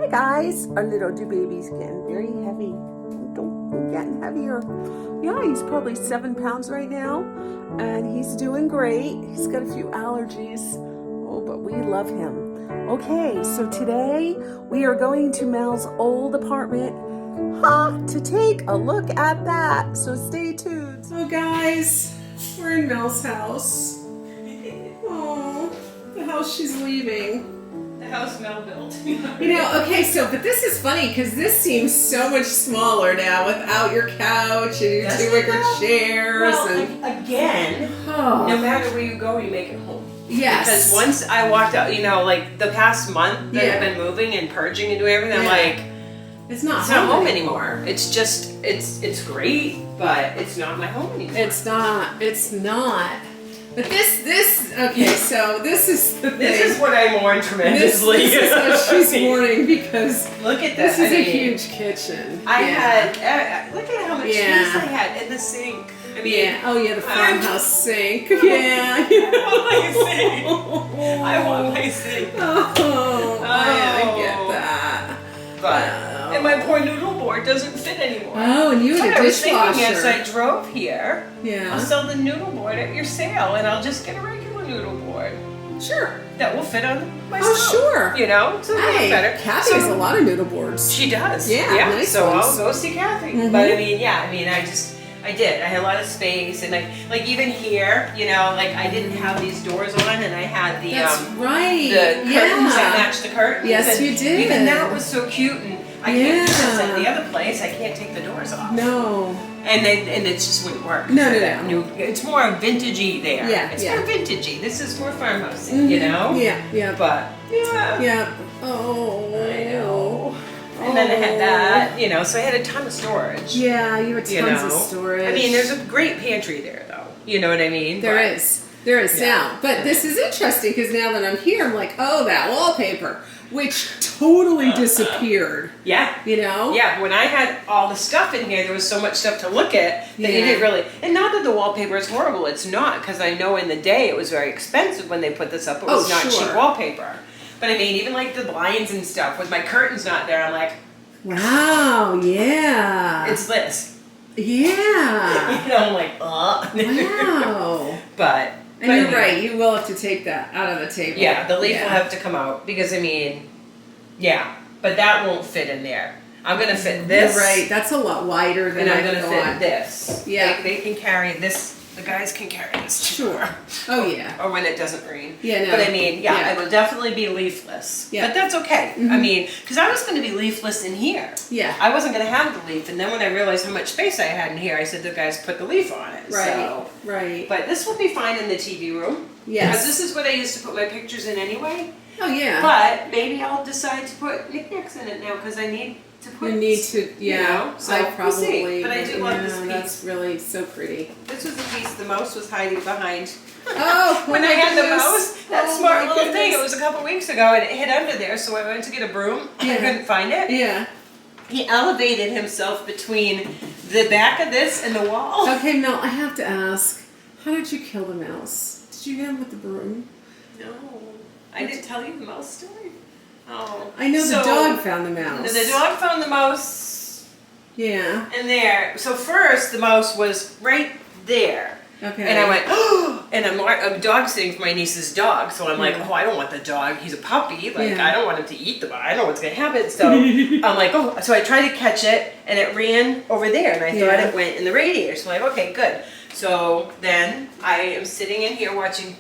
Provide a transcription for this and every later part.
Hi guys, our little do baby's getting very heavy. Getting heavier. Yeah, he's probably 7 pounds right now, and he's doing great. He's got a few allergies. Oh, but we love him. Okay, so today we are going to Mel's old apartment to take a look at that. So stay tuned. So guys, we're in Mel's house. Oh, the house she's leaving. The house Mel built. But this is funny because this seems so much smaller now without your couch and your two wicker chairs. No matter where you go, you make it home. Yes. Because once I walked out, like the past month that I've been moving and purging and doing everything, I'm like, it's not home anymore. It's just, it's great, but it's not my home anymore. It's not. But so this is the thing. This is what I mourn tremendously. This is what she's mourning because look at this. This is a huge kitchen. I had, look at how much space I had in the sink. The farmhouse sink. I want my sink. I get that. But and my poor noodle board doesn't fit anymore. Oh, and you had a dishwasher. I was thinking as I drove here, I'll sell the noodle board at your sale, and I'll just get a regular noodle board. Sure. That will fit on my stove. Sure. So hey, better. Kathy has a lot of noodle boards. She does. Yeah. Nice so ones. I'll go see Kathy. But I did. I had a lot of space, and even here, I didn't have these doors on, and I had the the curtains that matched the curtains. Yes, you did. Even that was so cute, and I can't do this at the other place. I can't take the doors off. No. And it just wouldn't work. No. It's more vintagey there. Yeah. It's more vintagey. This is more farmhouse, Yeah. But yeah. Oh. I know. And then I had that, so I had a ton of storage. Yeah, you had tons of storage. There's a great pantry there, though. You know what I mean? There is now. But this is interesting because now that I'm here, I'm like, oh, that wallpaper, which totally disappeared. Yeah. Yeah, when I had all the stuff in here, there was so much stuff to look at that you didn't really. And not that the wallpaper is horrible. It's not, because I know in the day it was very expensive when they put this up. It was not cheap wallpaper. But even like the blinds and stuff, with my curtains not there, I'm like, wow, yeah. It's this. Yeah. I'm like, wow. But you're right, you will have to take that out of the table. Yeah, the leaf will have to come out because but that won't fit in there. I'm gonna fit this. You're right, that's a lot wider than I'm gonna fit this. Yeah. They can carry this. The guys can carry this. Sure. Oh yeah. Or when it doesn't rain. Yeah, no. But it will definitely be leafless. Yeah. But that's okay. Because I was going to be leafless in here. Yeah. I wasn't going to have the leaf, and then when I realized how much space I had in here, I said the guys put the leaf on it. Right. So. Right. But this will be fine in the TV room. Yes. Because this is what I used to put my pictures in anyway. Oh yeah. But maybe I'll decide to put knickknacks in it now because I need to put. You need to, so I probably. We'll see. But I do love this piece. That's really so pretty. This was the piece the mouse was hiding behind. Oh, when I had the mouse, that smart little thing. It was a couple weeks ago, and it hid under there. So I went to get a broom. I couldn't find it. Yeah. He elevated himself between the back of this and the wall. Okay, Mel, I have to ask, how did you kill the mouse? Did you hit him with the broom? No, I didn't tell you the mouse story. Oh, I know the dog found the mouse. The dog found the mouse. Yeah. And there. So first, the mouse was right there. Okay. And I went, oh! And I'm dog sitting for my niece's dog. So I'm like, oh, I don't want the dog. He's a puppy. I don't want him to eat the dog. I don't know what's going to happen. So I'm like, oh. So I tried to catch it, and it ran over there. And I thought it went in the radiator. So I'm like, okay, good. So then I am sitting in here watching,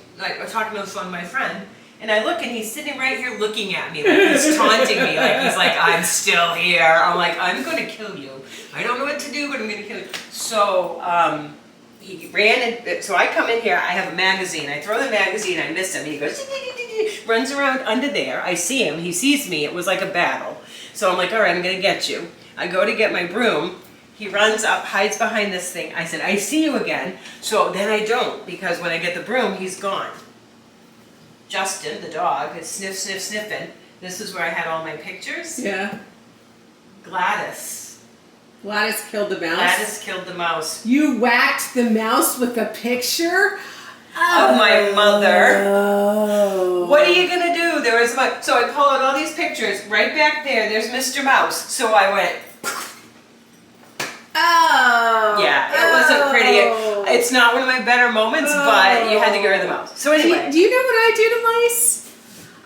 talking to my friend. And I look, and he's sitting right here looking at me, he's taunting me, he's like, I'm still here. I'm like, I'm going to kill you. I don't know what to do, but I'm going to kill you. So he ran, and so I come in here, I have a magazine. I throw the magazine, I miss him. He goes, runs around under there. I see him, he sees me. It was like a battle. So I'm like, all right, I'm going to get you. I go to get my broom. He runs up, hides behind this thing. I said, I see you again. So then I don't, because when I get the broom, he's gone. Justin, the dog, is sniffing. This is where I had all my pictures. Yeah. Gladys Gladys killed the mouse? Gladys killed the mouse. You whacked the mouse with a picture? of my mother. Oh. What are you gonna do? There was so I pull out all these pictures. Right back there, there's Mr. Mouse. So I went. Oh. Yeah, it wasn't pretty. It's not one of my better moments, but you had to get rid of the mouse. So anyway. Do you know what I do to mice?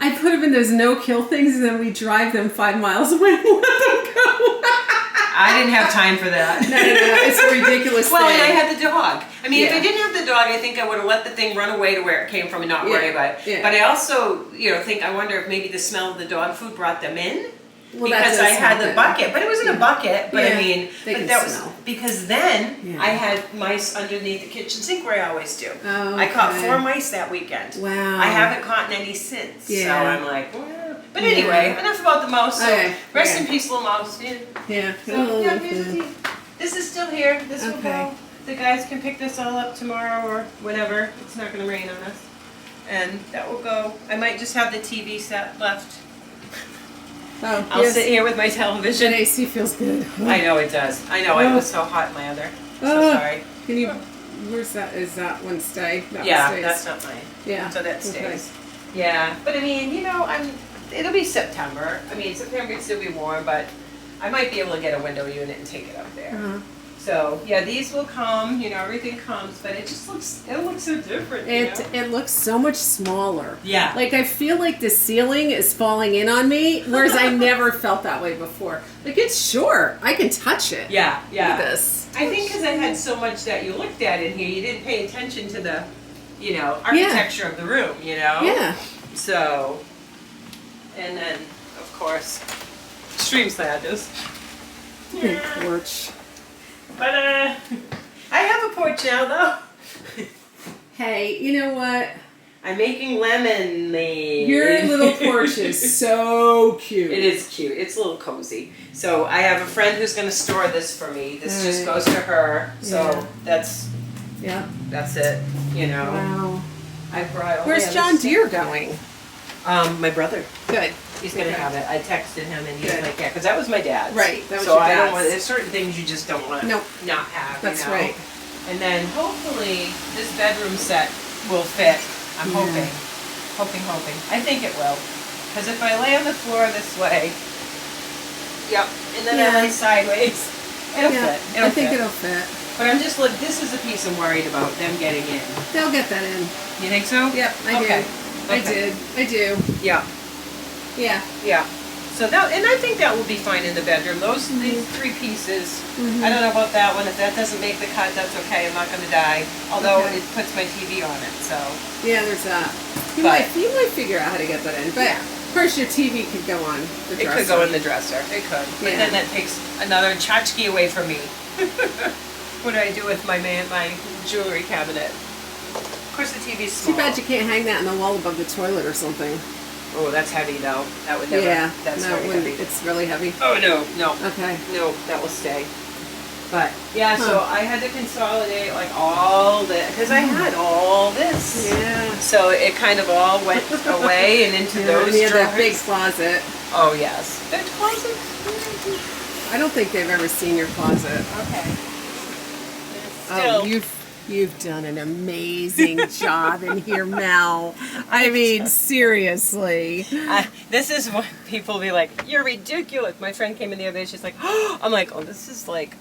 I put them in those no-kill things, and then we drive them 5 miles away and let them go. I didn't have time for that. No, it's a ridiculous Well, thing. and I had the dog. I mean, if Yeah. I didn't have the dog, I think I would have let the thing run away to where it came from and not worry about it. Yeah. But I also, I wonder if maybe the smell of the dog food brought them in. Well, Because I had the bucket, but it was in a bucket. But Yeah, I mean, they but can that smell. was because then Yeah. I had mice underneath the kitchen sink where I always do. Oh, I caught okay. 4 mice that weekend. Wow. I haven't caught any since. Yeah. So I'm like, well. But anyway, enough about the mouse. So Okay. rest in peace, little mouse. Yeah. Yeah. So yeah, here's the tea. This is still here. This will Okay. go. The guys can pick this all up tomorrow or whenever. It's not going to rain on us. And that will go. I might just have the TV set left. Oh, I'll yes. sit here with my That television. AC feels good. I know it does. I know it was so hot in my other. So sorry. Can you? Where's that? Is that one stay? That Yeah, one stays? that's not mine. Yeah. So that Okay. stays. Yeah, but I mean, it'll be September. I mean, September can still be warm, but I might be able to get a window unit and take it up there. Uh-huh. So yeah, these will come. Everything comes, but it just looks so different. It looks so much smaller. Yeah. Like I feel like the ceiling is falling in on me, whereas I never felt that way before. Like it's short. I can touch it. Yeah, yeah. Look at this. I think because I had so much that you looked at in here, you didn't pay attention to the, architecture of the room. Yeah. So, and then of course, stream sadness. Big porch. But I have a porch now though. Hey, you know what? I'm making lemonade. Your little porch is so cute. It is cute. It's a little cozy. So I have a friend who's going to store this for me. This just Right. goes to her. So Yeah. that's Yep. it. Wow. I brought. Where's John Deere going? My brother. Good. He's going to Okay. have it. I texted him and he's Good. like, yeah, because that was my dad's. Right, that was so your I don't dad's. want. There's certain things you just don't want to Nope. not have. That's right. And then hopefully this bedroom set will fit. I'm Yeah. hoping. I think it will. Because if I lay on the floor this way, yep, and then I lay sideways, it'll fit. I think it'll fit. But I'm just this is a piece I'm worried about them getting in. They'll get that in. You think so? Yep, I Okay. do. I do. Yeah. Yeah. Yeah. So that, and I think that will be fine in the bedroom. These 3 pieces. I don't know about that one. If that doesn't make the cut, that's okay. I'm not going to die. Although Okay. it puts my TV on it, so. Yeah, there's that. You But- might figure out how to get that in. But Yeah. of course your TV could go on the It dresser. could go in the dresser. It could. But Yeah. then that takes another tchotchke away from me. What do I do with my jewelry cabinet? Of course, the TV's Too small. bad you can't hang that in the wall above the toilet or something. Oh, that's heavy though. That would never. Yeah. That's no, it very wouldn't. heavy. It's really heavy. Oh no. Okay. No, that will stay. But yeah, so I had to consolidate like all this because I had all this. Yeah. So it kind of all went away and into those and you have that big drawers. closet. Oh yes, that closet. I don't think they've ever seen your closet. Okay. Oh, you've done an amazing job in here, Mel. I mean, seriously. This is what people be like, you're ridiculous. My friend came in the other day, she's like, oh, I'm like, oh, this is like,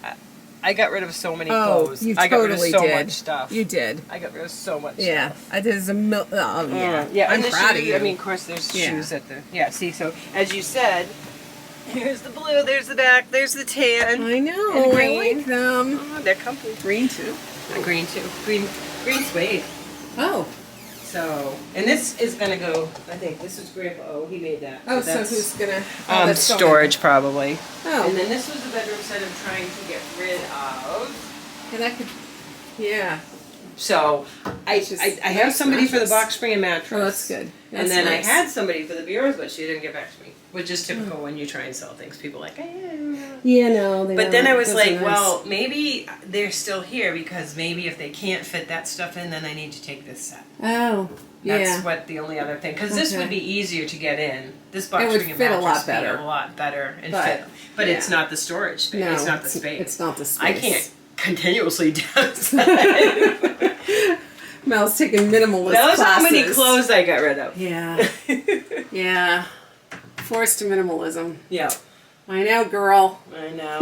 I got rid of so many clothes. You I got rid of totally so did. much stuff. You did. I got rid of so much Yeah. stuff. There's a yeah. Yeah, I'm and the proud of shoes, you. I mean, of course, there's Yeah. shoes at the, see, so as you said, here's the blue, there's the back, there's the tan. I know. And I green. like them. Oh, they're comfy. Green too. Green too. Green suede. Oh. So, and this is gonna go, I think, this is Grandpa O, he made that. Oh, so that's, who's gonna? Oh, that's storage probably. Oh. And then this was the bedroom set I'm trying to get rid of. And that could. Yeah. So I It's just have nice somebody for the mattress. box spring and mattress. Oh, that's good. And That's then nice. I had somebody for the bureaus, but she didn't get back to me. Which is typical when you try and sell things. People are like, Yeah, no. But then I was like, well, maybe they're still here because maybe if they can't fit that stuff in, then I need to take this set. Oh. That's Yeah. what the only other thing. Because this Okay. would be easier to get in. This box It would spring and fit a mattress lot would be better. a lot better and But, fit. But it's yeah. not the storage space. No, it's not the space. It's not the space. I can't continuously downsize. Mel's taking minimalist Knows classes. how many clothes I got rid of. Yeah. Yeah. Forced to minimalism. Yeah. I know, girl. I know.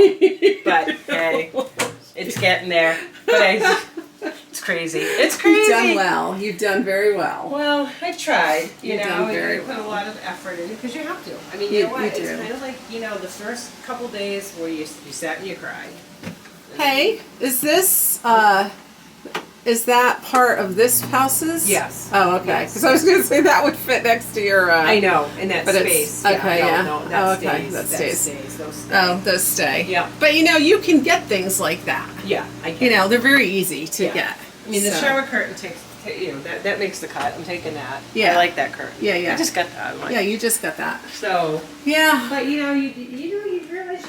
But hey, it's getting there. But it's crazy. It's crazy. You've done well. You've done very well. Well, I tried. You You've know, done very and you put a lot of effort in it because you have to. I mean, You- you know what? you It's do. kind of like, you know, the first couple days where you sat and you cried. Hey, is this, is that part of this house's? Yes. Oh, okay. Yes. Because I was going to say that would fit next to your, I know, in that but it's- space. okay, yeah. No, that Oh, okay, stays. that stays. Those stay. oh, those stay. Yeah. But you know, you can get things like that. Yeah, I get You it. know, they're very easy to Yeah. get. I mean, the So- shower curtain you know, that makes the cut. I'm taking that. Yeah. I like that curtain. Yeah, yeah. I just got that. I'm like, Yeah, you just got that. So, Yeah. but you know, you realize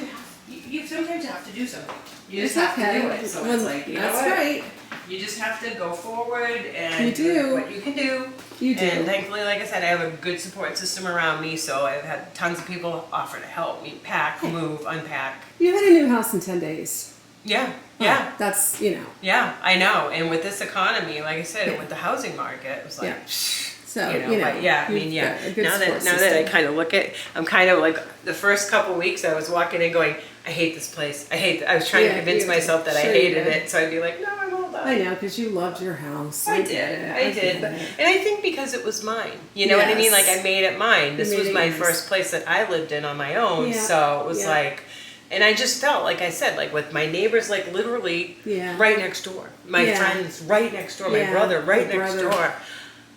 you sometimes have to do something. You just have to do it. So it's like, you know That's what? right. You just have to go forward and You do. what you can do. You do. And thankfully, like I said, I have a good support system around me. So I've had tons of people offer to help me pack, move, unpack. You had a new house in 10 days. Yeah, yeah. Oh, that's, you know. Yeah, I know. And with this economy, like I said, Yeah. with the housing market, it was like, Yeah. So, you know, but yeah, I mean, you've yeah. got a good Now support that I system. kind of look at, I'm kind of like the first couple weeks I was walking in going, I hate this place. I was trying Yeah, to convince you- myself that sure I you hated did. it. So I'd be like, no, I won't. I know, because you loved your house. I get did. it. I did. get But, it. and I think because it was mine. You know what I mean? Like Yes. I made it mine. This made was it my yours. first place that I lived in on my own. Yeah. So it was Yeah. like, and I just felt, like I said, like with my neighbors, like literally Yeah. right next door. My Yeah. friends right next door. My Yeah, brother right your next brother. door.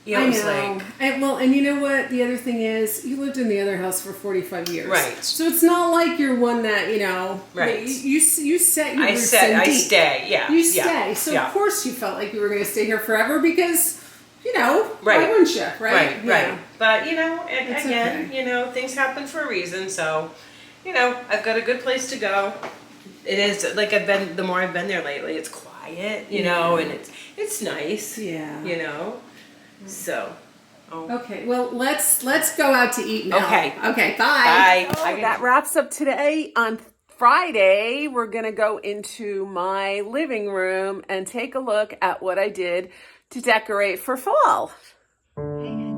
You know, I it was know. like, And you know what? The other thing is, you lived in the other house for 45 years. Right. So it's not like you're one that, you know. Right. You set your I roots said, in I deep. stay. Yeah. You yeah, stay. So yeah. of course you felt like you were going to stay here forever because, you know, Right. why wouldn't you? Right. Right, Yeah. right. But you know, and It's again, okay. you know, things happen for a reason. So, you know, I've got a good place to go. It is like the more I've been there lately, it's quiet, you know, and it's nice. Yeah. You know. So. Oh. Okay, well, let's go out to eat now. Okay. Okay, bye. Bye. That wraps up today. On Friday, we're going to go into my living room and take a look at what I did to decorate for fall. Hey,